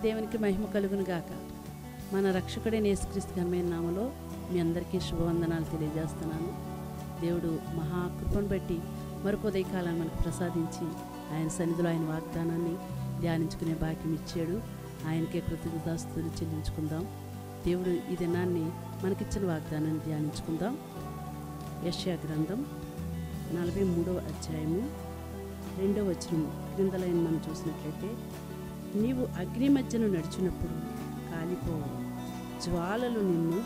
దేవునికి మహిమ కలుగును గాక. మన రక్షకుడైన యేసుక్రీస్తు ఘనమైన నామములో మీ అందరికీ శుభవందనాలు తెలియజేస్తున్నాను. దేవుడు మహాకృపను బట్టి మరొక ఉదయకాలాన్ని మనకు ప్రసాదించి ఆయన సన్నిధిలో ఆయన వాగ్దానాన్ని ధ్యానించుకునే భాగ్యం ఇచ్చాడు. ఆయనకే కృతజ్ఞతాస్తుతులు చెల్లించుకుందాం. దేవుడు ఈ దినాన్ని మనకిచ్చిన వాగ్దానాన్ని ధ్యానించుకుందాం. యెషయా గ్రంథం 43వ అధ్యాయము 2వ వచనం క్రింద లైన్ మనం చూసినట్లయితే, నీవు అగ్ని మధ్యను నడిచినప్పుడు కాలిపోవు, జ్వాలలు నిన్ను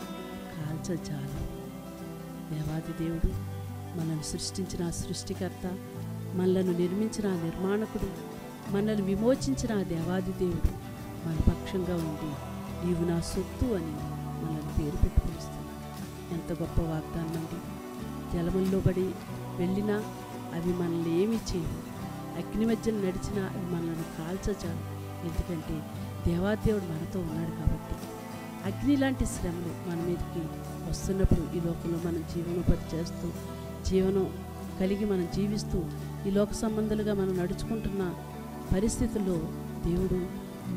కాల్చజాలవు. దేవాది దేవుడు, మనల్ని సృష్టించిన సృష్టికర్త, మనలను నిర్మించిన నిర్మాణకుడు, మనల్ని విమోచించిన దేవాది దేవుడు మన పక్షంగా ఉండి నీవు నా సొత్తు అని మనల్ని పేరు పెట్టి పిలుస్తున్నాడు. ఎంత గొప్ప వాగ్దానం అండి. జలముల్లో పడి వెళ్ళినా అవి మనల్ని ఏమీ చేయవు, అగ్ని మధ్యన నడిచినా అవి మనల్ని కాల్చజాలు. ఎందుకంటే దేవాదేవుడు మనతో ఉన్నాడు కాబట్టి. అగ్ని లాంటి శ్రమలు మన మీదకి వస్తున్నప్పుడు ఈ లోకంలో మనం జీవనోపాధి చేస్తూ జీవనం కలిగి మనం జీవిస్తూ ఈ లోక సంబంధాలుగా మనం నడుచుకుంటున్న పరిస్థితుల్లో దేవుడు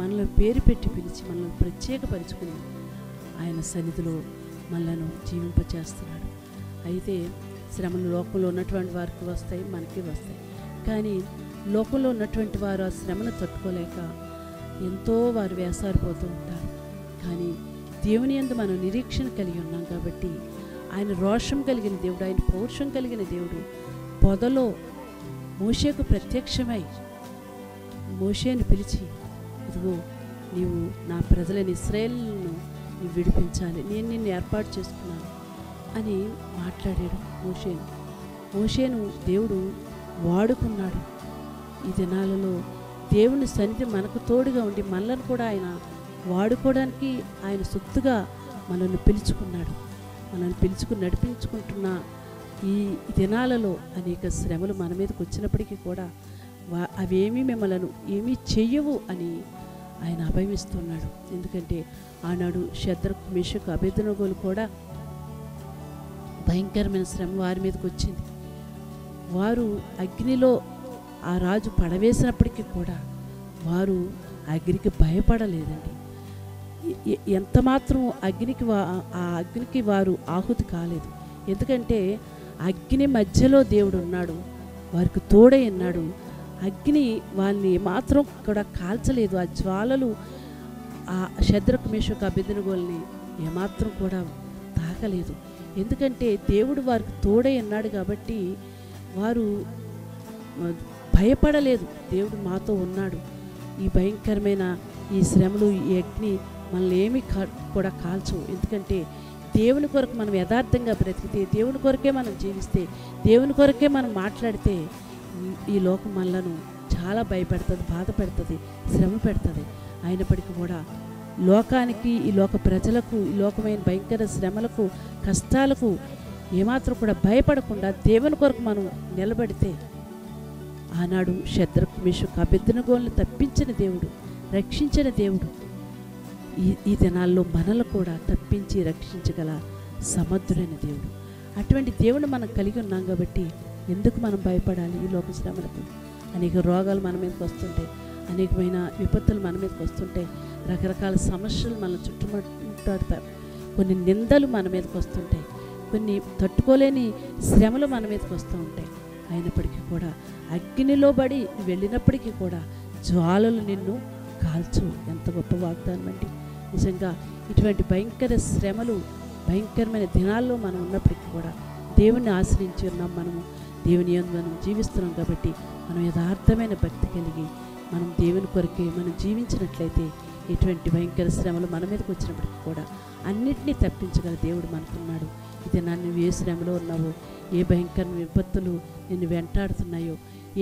మనల్ని పేరు పెట్టి పిలిచి మనల్ని ప్రత్యేకపరుచుకుని ఆయన సన్నిధిలో మనలను జీవింపచేస్తున్నాడు. అయితే శ్రమలు లోకంలో ఉన్నటువంటి వారికి వస్తాయి, మనకి వస్తాయి. కానీ లోకంలో ఉన్నటువంటి వారు ఆ శ్రమను తట్టుకోలేక ఎంతో వారు వేసారిపోతూ ఉంటారు. కానీ దేవుని యందు మనం నిరీక్షణ కలిగి ఉన్నాం కాబట్టి ఆయన రోషం కలిగిన దేవుడు, ఆయన పౌరుషం కలిగిన దేవుడు పొదలో మోషేకు ప్రత్యక్షమై మోషేను పిలిచి, ఇదిగో నీవు నా ప్రజలని ఇశ్రాయేలును నీవు విడిపించాలి, నేను నిన్ను ఏర్పాటు చేసుకున్నాను అని మాట్లాడాడు మోషేను దేవుడు వాడుకున్నాడు. ఈ దినాలలో దేవుని సన్నిధి మనకు తోడుగా ఉండి మనలను కూడా ఆయన వాడుకోవడానికి ఆయన సొత్తుగా మనల్ని పిలుచుకున్నాడు. మనల్ని పిలుచుకుని నడిపించుకుంటున్న ఈ దినాలలో అనేక శ్రమలు మన మీదకి వచ్చినప్పటికీ కూడా అవేమీ మిమ్మల్ని ఏమీ చెయ్యవు అని ఆయన అభయమిస్తున్నాడు. ఎందుకంటే ఆనాడు షద్రకు, మేషకు, అబేద్నెగోలు కూడా భయంకరమైన శ్రమ వారి మీదకి వచ్చింది. వారు అగ్నిలో ఆ రాజు పడవేసినప్పటికీ కూడా వారు అగ్నికి భయపడలేదండి. ఎంత మాత్రం ఆ అగ్నికి వారు ఆహుతి కాలేదు. ఎందుకంటే అగ్ని మధ్యలో దేవుడు ఉన్నాడు, వారికి తోడై ఉన్నాడు. అగ్ని వాళ్ళని మాత్రం కూడా కాల్చలేదు. ఆ జ్వాలలు ఆ షద్రకు, మేషకు, అబేద్నెగోల్ని ఏమాత్రం కూడా తాకలేదు. ఎందుకంటే దేవుడు వారికి తోడై ఉన్నాడు కాబట్టి వారు భయపడలేదు. దేవుడు మాతో ఉన్నాడు, ఈ భయంకరమైన ఈ శ్రమలు, ఈ అగ్ని మనల్ని ఏమీ కూడా కాల్చవు. ఎందుకంటే దేవుని కొరకు మనం యథార్థంగా బ్రతికితే, దేవుని కొరకే మనం జీవిస్తే, దేవుని కొరకే మనం మాట్లాడితే ఈ లోకం మనలను చాలా భయపెడుతుంది, బాధ పెడుతుంది, శ్రమ పెడుతుంది. అయినప్పటికీ కూడా లోకానికి, ఈ లోక ప్రజలకు, ఈ లోకమైన భయంకర శ్రమలకు, కష్టాలకు ఏమాత్రం కూడా భయపడకుండా దేవుని కొరకు మనం నిలబడితే, ఆనాడు షద్రకు, మేషకు, అబేద్నెగోల్ని తప్పించిన దేవుడు, రక్షించిన దేవుడు ఈ దినాల్లో మనల్ని కూడా తప్పించి రక్షించగల సమర్థుడైన దేవుడు. అటువంటి దేవుడు మనం కలిగి ఉన్నాం కాబట్టి ఎందుకు మనం భయపడాలి? ఈ లోక శ్రమలకు అనేక రోగాలు మన మీదకి వస్తుంటాయి, అనేకమైన విపత్తులు మన మీదకి వస్తుంటాయి, రకరకాల సమస్యలు మన చుట్టుముట్టాడుతారు, కొన్ని నిందలు మన మీదకి వస్తుంటాయి, కొన్ని తట్టుకోలేని శ్రమలు మన మీదకి వస్తూ ఉంటాయి. అయినప్పటికీ కూడా అగ్నిలో పడి వెళ్ళినప్పటికీ కూడా జ్వాలలు నిన్ను కాల్చు. ఎంత గొప్ప వాగ్దానం అండి. నిజంగా ఇటువంటి భయంకర శ్రమలు, భయంకరమైన దినాల్లో మనం ఉన్నప్పటికీ కూడా దేవుని ఆశ్రయించి ఉన్నాం. మనము దేవుని యందు మనం జీవిస్తున్నాం కాబట్టి మనం యథార్థమైన భక్తి కలిగి మనం దేవుని కొరకే మనం జీవించినట్లయితే ఎటువంటి భయంకర శ్రమలు మన మీదకి వచ్చినప్పటికీ కూడా అన్నిటినీ తప్పించగల దేవుడు మనకున్నాడు. ఇది నువ్వు ఏ శ్రమలో ఉన్నావో, ఏ భయంకర విపత్తులు నిన్ను వెంటాడుతున్నాయో,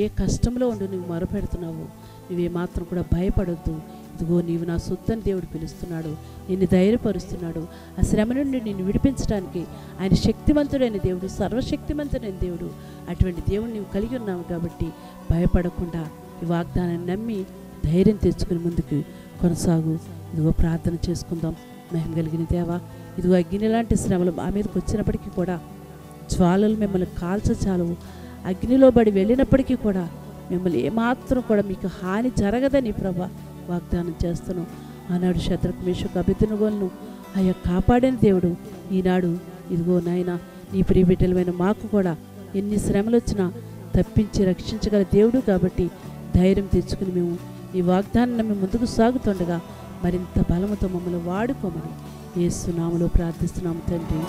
ఏ కష్టంలో ఉండి నువ్వు మొరపెడుతున్నావో, నువ్వేమాత్రం కూడా భయపడొద్దు. ఇదిగో నీవు నా సొత్తని దేవుడు పిలుస్తున్నాడు, నిన్ను ధైర్యపరుస్తున్నాడు. ఆ శ్రమ నుండి నిన్ను విడిపించడానికి ఆయన శక్తివంతుడైన దేవుడు, సర్వశక్తివంతుడైన దేవుడు. అటువంటి దేవుడు నీవు కలిగి ఉన్నావు కాబట్టి భయపడకుండా ఈ వాగ్దానాన్ని నమ్మి ధైర్యం తెచ్చుకుని ముందుకు కొనసాగు. ఇదిగో ప్రార్థన చేసుకుందాం. మహిమ కలిగిన దేవా, ఇదిగో అగ్ని లాంటి శ్రమలు మా మీదకి వచ్చినప్పటికీ కూడా జ్వాలలు మిమ్మల్ని కాల్చచాలవు. అగ్నిలో పడి వెళ్ళినప్పటికీ కూడా మిమ్మల్ని ఏమాత్రం కూడా మీకు హాని జరగదని ప్రభా వాగ్దానం చేస్తాను. ఆనాడు శద్రకు మేషకు అబేద్నెగోలను అయ్యా కాపాడిన దేవుడు ఈనాడు ఇదిగో నాయన నీ ప్రియ బిడ్డలమైన మాకు కూడా ఎన్ని శ్రమలు వచ్చినా తప్పించి రక్షించగల దేవుడు కాబట్టి ధైర్యం తెచ్చుకుని మేము ఈ వాగ్దానం నమ్మి ముందుకు సాగుతుండగా మరింత బలముతో మమ్మల్ని వాడుకోమని యేసు నామములో ప్రార్థిస్తున్నాము తండ్రి.